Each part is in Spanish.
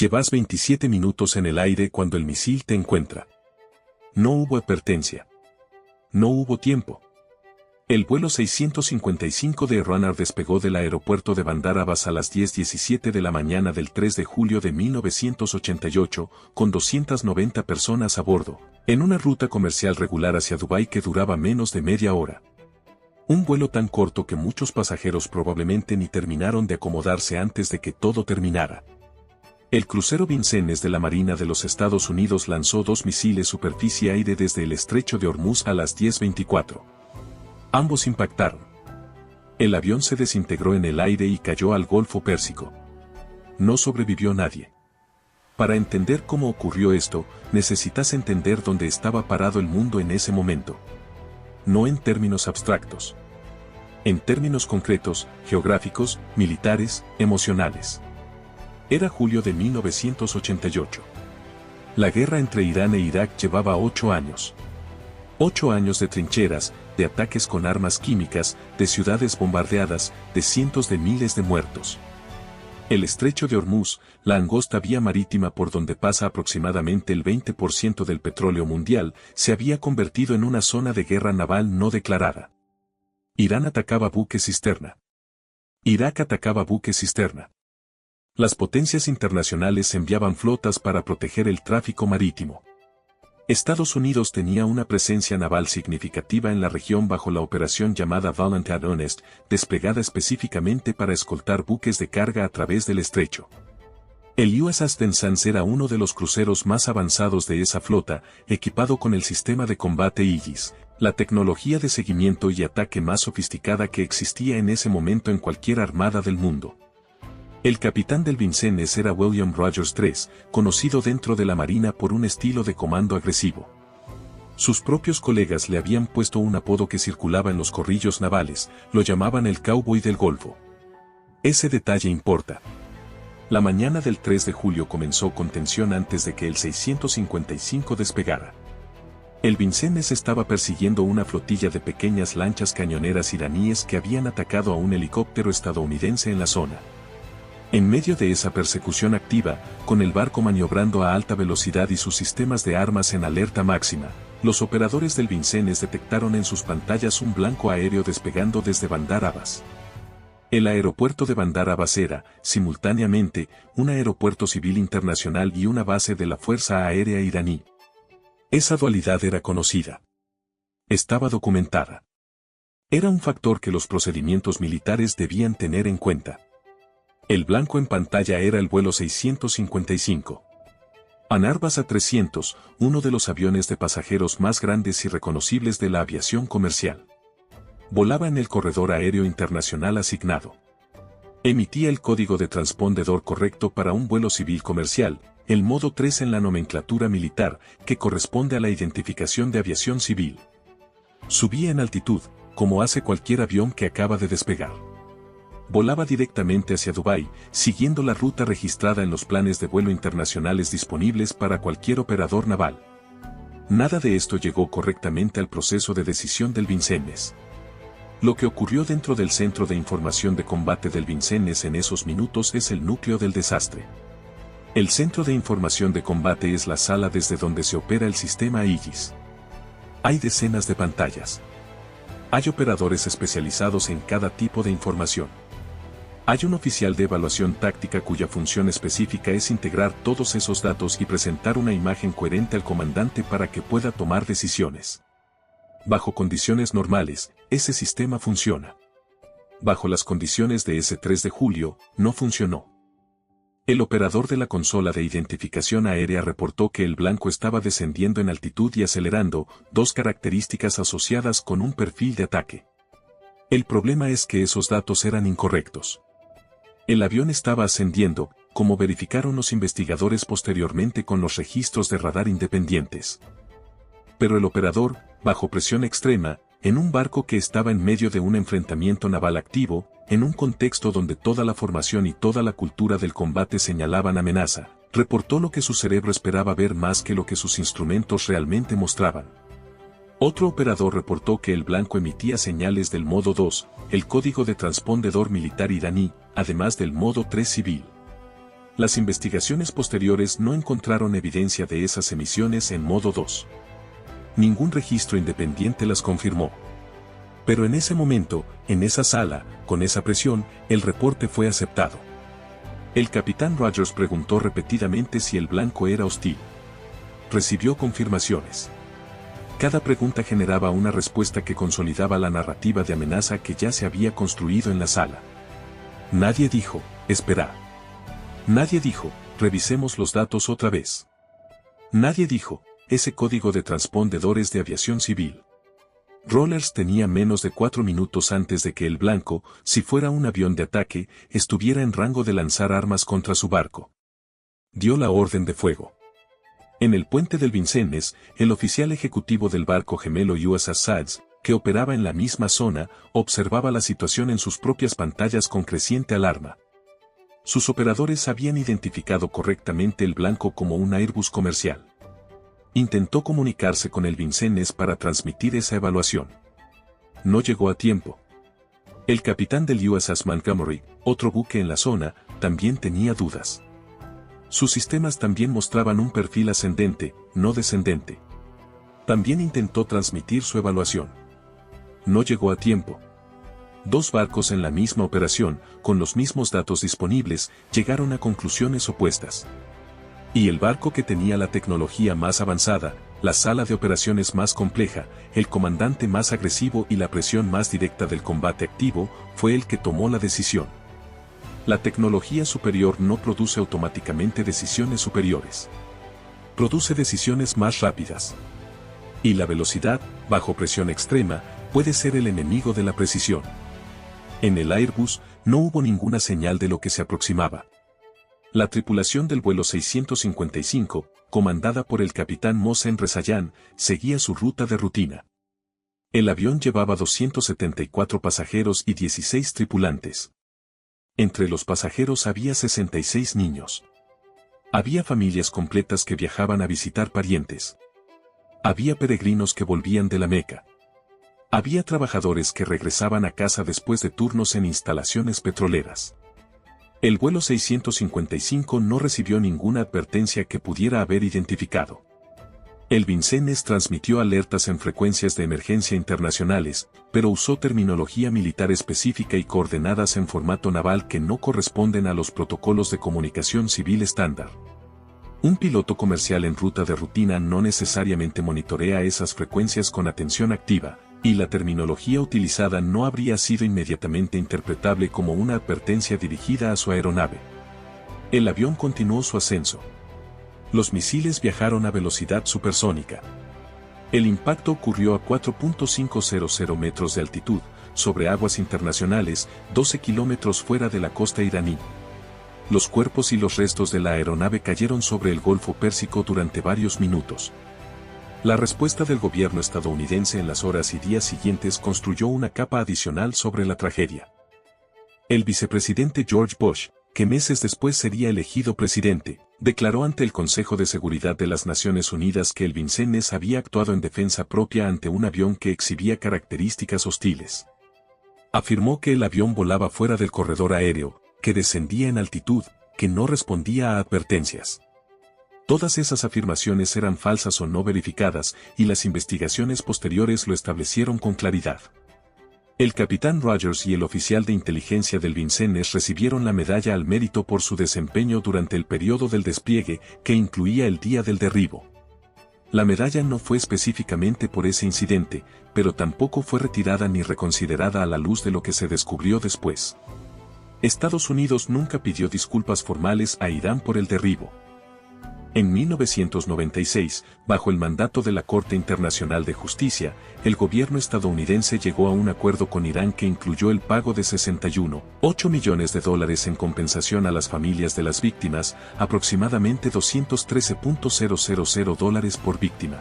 Llevas 27 minutos en el aire cuando el misil te encuentra. No hubo advertencia. No hubo tiempo. El vuelo 655 de Ryanair despegó del aeropuerto de Bandar Abbas a las 10:17 de la mañana del 3 de julio de 1988, con 290 personas a bordo, en una ruta comercial regular hacia Dubái que duraba menos de media hora. Un vuelo tan corto que muchos pasajeros probablemente ni terminaron de acomodarse antes de que todo terminara. El crucero Vincennes de la Marina de los Estados Unidos lanzó 2 misiles superficie-aire desde el estrecho de Hormuz a las 10:24. Ambos impactaron. El avión se desintegró en el aire y cayó al Golfo Pérsico. No sobrevivió nadie. Para entender cómo ocurrió esto, necesitas entender dónde estaba parado el mundo en ese momento. No en términos abstractos. En términos concretos, geográficos, militares, emocionales. Era julio de 1988. La guerra entre Irán e Irak llevaba 8 años. 8 años de trincheras, de ataques con armas químicas, de ciudades bombardeadas, de cientos de miles de muertos. El estrecho de Hormuz, la angosta vía marítima por donde pasa aproximadamente el 20% del petróleo mundial, se había convertido en una zona de guerra naval no declarada. Irán atacaba buques cisterna. Irak atacaba buques cisterna. Las potencias internacionales enviaban flotas para proteger el tráfico marítimo. Estados Unidos tenía una presencia naval significativa en la región bajo la operación llamada Valiant and Honest, desplegada específicamente para escoltar buques de carga a través del estrecho. El USS Penzance era uno de los cruceros más avanzados de esa flota, equipado con el sistema de combate Aegis, la tecnología de seguimiento y ataque más sofisticada que existía en ese momento en cualquier armada del mundo. El capitán del Vincennes era William Rogers III, conocido dentro de la Marina por un estilo de comando agresivo. Sus propios colegas le habían puesto un apodo que circulaba en los corrillos navales, lo llamaban el cowboy del Golfo. Ese detalle importa. La mañana del 3 de julio comenzó con tensión antes de que el 655 despegara. El Vincennes estaba persiguiendo una flotilla de pequeñas lanchas cañoneras iraníes que habían atacado a un helicóptero estadounidense en la zona. En medio de esa persecución activa, con el barco maniobrando a alta velocidad y sus sistemas de armas en alerta máxima, los operadores del Vincennes detectaron en sus pantallas un blanco aéreo despegando desde Bandar Abbas. El aeropuerto de Bandar Abbas era, simultáneamente, un aeropuerto civil internacional y una base de la Fuerza Aérea iraní. Esa dualidad era conocida. Estaba documentada. Era un factor que los procedimientos militares debían tener en cuenta. El blanco en pantalla era el vuelo 655. Anarbas A300, uno de los aviones de pasajeros más grandes y reconocibles de la aviación comercial. Volaba en el corredor aéreo internacional asignado. Emitía el código de transpondedor correcto para un vuelo civil comercial, el modo 3 en la nomenclatura militar, que corresponde a la identificación de aviación civil. Subía en altitud, como hace cualquier avión que acaba de despegar. Volaba directamente hacia Dubái, siguiendo la ruta registrada en los planes de vuelo internacionales disponibles para cualquier operador naval. Nada de esto llegó correctamente al proceso de decisión del Vincennes. Lo que ocurrió dentro del Centro de Información de Combate del Vincennes en esos minutos es el núcleo del desastre. El Centro de Información de Combate es la sala desde donde se opera el sistema Aegis. Hay decenas de pantallas. Hay operadores especializados en cada tipo de información. Hay un oficial de evaluación táctica cuya función específica es integrar todos esos datos y presentar una imagen coherente al comandante para que pueda tomar decisiones. Bajo condiciones normales, ese sistema funciona. Bajo las condiciones de ese 3 de julio, no funcionó. El operador de la consola de identificación aérea reportó que el blanco estaba descendiendo en altitud y acelerando, 2 características asociadas con un perfil de ataque. El problema es que esos datos eran incorrectos. El avión estaba ascendiendo, como verificaron los investigadores posteriormente con los registros de radar independientes. Pero el operador, bajo presión extrema, en un barco que estaba en medio de un enfrentamiento naval activo, en un contexto donde toda la formación y toda la cultura del combate señalaban amenaza, reportó lo que su cerebro esperaba ver más que lo que sus instrumentos realmente mostraban. Otro operador reportó que el blanco emitía señales del modo 2, el código de transpondedor militar iraní, además del modo 3 civil. Las investigaciones posteriores no encontraron evidencia de esas emisiones en modo 2. Ningún registro independiente las confirmó. Pero en ese momento, en esa sala, con esa presión, el reporte fue aceptado. El capitán Rogers preguntó repetidamente si el blanco era hostil. Recibió confirmaciones. Cada pregunta generaba una respuesta que consolidaba la narrativa de amenaza que ya se había construido en la sala. Nadie dijo, espera. Nadie dijo, revisemos los datos otra vez. Nadie dijo, ese código de transpondedores de aviación civil. Rollers tenía menos de 4 minutos antes de que el blanco, si fuera un avión de ataque, estuviera en rango de lanzar armas contra su barco. Dio la orden de fuego. En el puente del Vincennes, el oficial ejecutivo del barco gemelo USS Sads, que operaba en la misma zona, observaba la situación en sus propias pantallas con creciente alarma. Sus operadores habían identificado correctamente el blanco como un Airbus comercial. Intentó comunicarse con el Vincennes para transmitir esa evaluación. No llegó a tiempo. El capitán del USS Montgomery, otro buque en la zona, también tenía dudas. Sus sistemas también mostraban un perfil ascendente, no descendente. También intentó transmitir su evaluación. No llegó a tiempo. 2 barcos en la misma operación, con los mismos datos disponibles, llegaron a conclusiones opuestas. Y el barco que tenía la tecnología más avanzada, la sala de operaciones más compleja, el comandante más agresivo y la presión más directa del combate activo, fue el que tomó la decisión. La tecnología superior no produce automáticamente decisiones superiores. Produce decisiones más rápidas. Y la velocidad, bajo presión extrema, puede ser el enemigo de la precisión. En el Airbus, no hubo ninguna señal de lo que se aproximaba. La tripulación del vuelo 655, comandada por el capitán Mohsen Rezaian, seguía su ruta de rutina. El avión llevaba 274 pasajeros y 16 tripulantes. Entre los pasajeros había 66 niños. Había familias completas que viajaban a visitar parientes. Había peregrinos que volvían de la Meca. Había trabajadores que regresaban a casa después de turnos en instalaciones petroleras. El vuelo 655 no recibió ninguna advertencia que pudiera haber identificado. El Vincennes transmitió alertas en frecuencias de emergencia internacionales, pero usó terminología militar específica y coordenadas en formato naval que no corresponden a los protocolos de comunicación civil estándar. Un piloto comercial en ruta de rutina no necesariamente monitorea esas frecuencias con atención activa, y la terminología utilizada no habría sido inmediatamente interpretable como una advertencia dirigida a su aeronave. El avión continuó su ascenso. Los misiles viajaron a velocidad supersónica. El impacto ocurrió a 4.500 metros de altitud, sobre aguas internacionales, 12 kilómetros fuera de la costa iraní. Los cuerpos y los restos de la aeronave cayeron sobre el Golfo Pérsico durante varios minutos. La respuesta del gobierno estadounidense en las horas y días siguientes construyó una capa adicional sobre la tragedia. El vicepresidente George Bush, que meses después sería elegido presidente, declaró ante el Consejo de Seguridad de las Naciones Unidas que el Vincennes había actuado en defensa propia ante un avión que exhibía características hostiles. Afirmó que el avión volaba fuera del corredor aéreo, que descendía en altitud, que no respondía a advertencias. Todas esas afirmaciones eran falsas o no verificadas, y las investigaciones posteriores lo establecieron con claridad. El capitán Rogers y el oficial de inteligencia del Vincennes recibieron la medalla al mérito por su desempeño durante el periodo del despliegue, que incluía el día del derribo. La medalla no fue específicamente por ese incidente, pero tampoco fue retirada ni reconsiderada a la luz de lo que se descubrió después. Estados Unidos nunca pidió disculpas formales a Irán por el derribo. En 1996, bajo el mandato de la Corte Internacional de Justicia, el gobierno estadounidense llegó a un acuerdo con Irán que incluyó el pago de 61,8 millones de dólares en compensación a las familias de las víctimas, aproximadamente 213.000 dólares por víctima.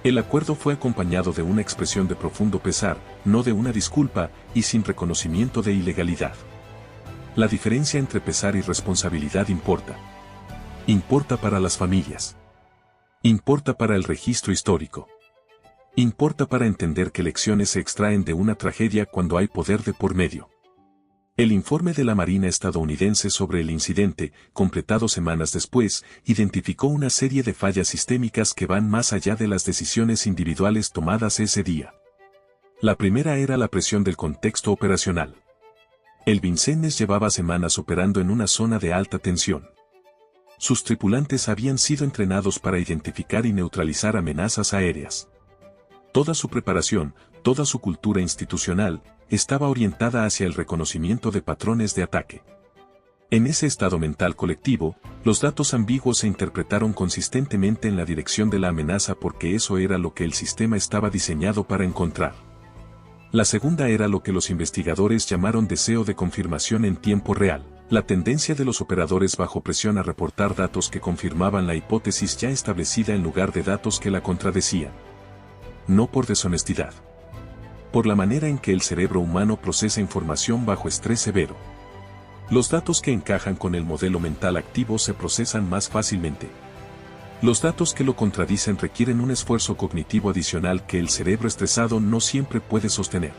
El acuerdo fue acompañado de una expresión de profundo pesar, no de una disculpa, y sin reconocimiento de ilegalidad. La diferencia entre pesar y responsabilidad importa. Importa para las familias. Importa para el registro histórico. Importa para entender que lecciones se extraen de una tragedia cuando hay poder de por medio. El informe de la Marina estadounidense sobre el incidente, completado semanas después, identificó una serie de fallas sistémicas que van más allá de las decisiones individuales tomadas ese día. La primera era la presión del contexto operacional. El Vincennes llevaba semanas operando en una zona de alta tensión. Sus tripulantes habían sido entrenados para identificar y neutralizar amenazas aéreas. Toda su preparación, toda su cultura institucional, estaba orientada hacia el reconocimiento de patrones de ataque. En ese estado mental colectivo, los datos ambiguos se interpretaron consistentemente en la dirección de la amenaza porque eso era lo que el sistema estaba diseñado para encontrar. La segunda era lo que los investigadores llamaron deseo de confirmación en tiempo real, la tendencia de los operadores bajo presión a reportar datos que confirmaban la hipótesis ya establecida en lugar de datos que la contradecían. No por deshonestidad. Por la manera en que el cerebro humano procesa información bajo estrés severo. Los datos que encajan con el modelo mental activo se procesan más fácilmente. Los datos que lo contradicen requieren un esfuerzo cognitivo adicional que el cerebro estresado no siempre puede sostener.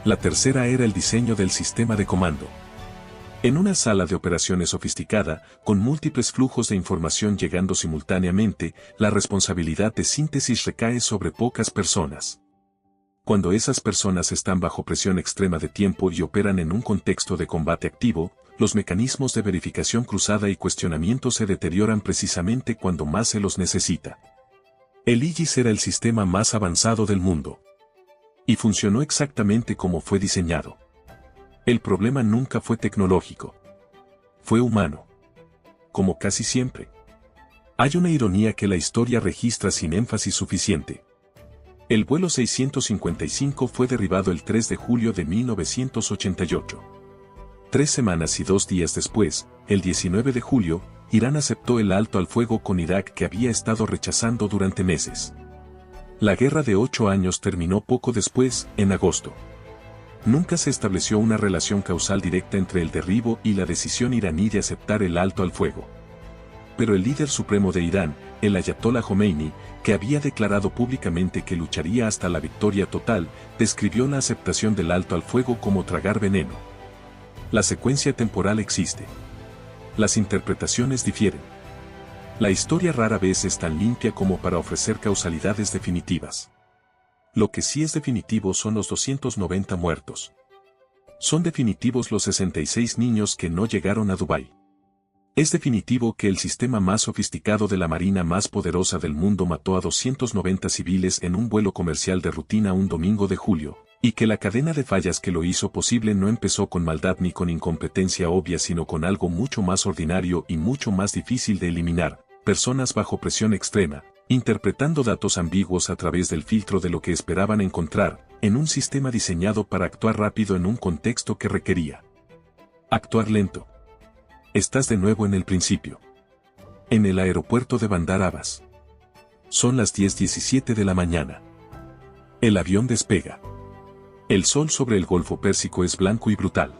La tercera era el diseño del sistema de comando. En una sala de operaciones sofisticada, con múltiples flujos de información llegando simultáneamente, la responsabilidad de síntesis recae sobre pocas personas. Cuando esas personas están bajo presión extrema de tiempo y operan en un contexto de combate activo, los mecanismos de verificación cruzada y cuestionamiento se deterioran precisamente cuando más se los necesita. El Aegis era el sistema más avanzado del mundo. Y funcionó exactamente como fue diseñado. El problema nunca fue tecnológico. Fue humano. Como casi siempre. Hay una ironía que la historia registra sin énfasis suficiente. El vuelo 655 fue derribado el 3 de julio de 1988. 3 semanas y 2 días después, el 19 de julio, Irán aceptó el alto al fuego con Irak que había estado rechazando durante meses. La guerra de 8 años terminó poco después, en agosto. Nunca se estableció una relación causal directa entre el derribo y la decisión iraní de aceptar el alto al fuego. Pero el líder supremo de Irán, el Ayatollah Khomeini, que había declarado públicamente que lucharía hasta la victoria total, describió la aceptación del alto al fuego como tragar veneno. La secuencia temporal existe. Las interpretaciones difieren. La historia rara vez es tan limpia como para ofrecer causalidades definitivas. Lo que sí es definitivo son los 290 muertos. Son definitivos los 66 niños que no llegaron a Dubái. Es definitivo que el sistema más sofisticado de la marina más poderosa del mundo mató a 290 civiles en un vuelo comercial de rutina un domingo de julio, y que la cadena de fallas que lo hizo posible no empezó con maldad ni con incompetencia obvia sino con algo mucho más ordinario y mucho más difícil de eliminar, personas bajo presión extrema, interpretando datos ambiguos a través del filtro de lo que esperaban encontrar, en un sistema diseñado para actuar rápido en un contexto que requería actuar lento. Estás de nuevo en el principio. En el aeropuerto de Bandar Abbas. Son las 10:17 de la mañana. El avión despega. El sol sobre el Golfo Pérsico es blanco y brutal.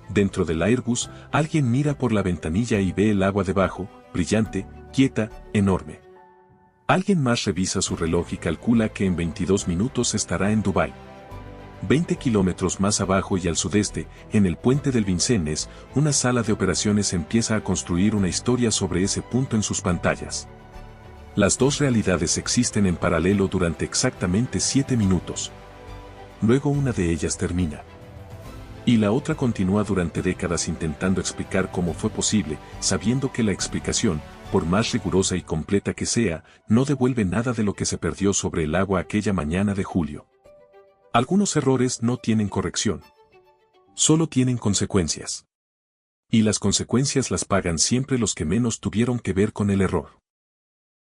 Dentro del Airbus, alguien mira por la ventanilla y ve el agua debajo, brillante, quieta, enorme. Alguien más revisa su reloj y calcula que en 22 minutos estará en Dubái. 20 kilómetros más abajo y al sudeste, en el puente del Vincennes, una sala de operaciones empieza a construir una historia sobre ese punto en sus pantallas. Las dos realidades existen en paralelo durante exactamente 7 minutos. Luego una de ellas termina. Y la otra continúa durante décadas intentando explicar cómo fue posible, sabiendo que la explicación, por más rigurosa y completa que sea, no devuelve nada de lo que se perdió sobre el agua aquella mañana de julio. Algunos errores no tienen corrección. Solo tienen consecuencias. Y las consecuencias las pagan siempre los que menos tuvieron que ver con el error.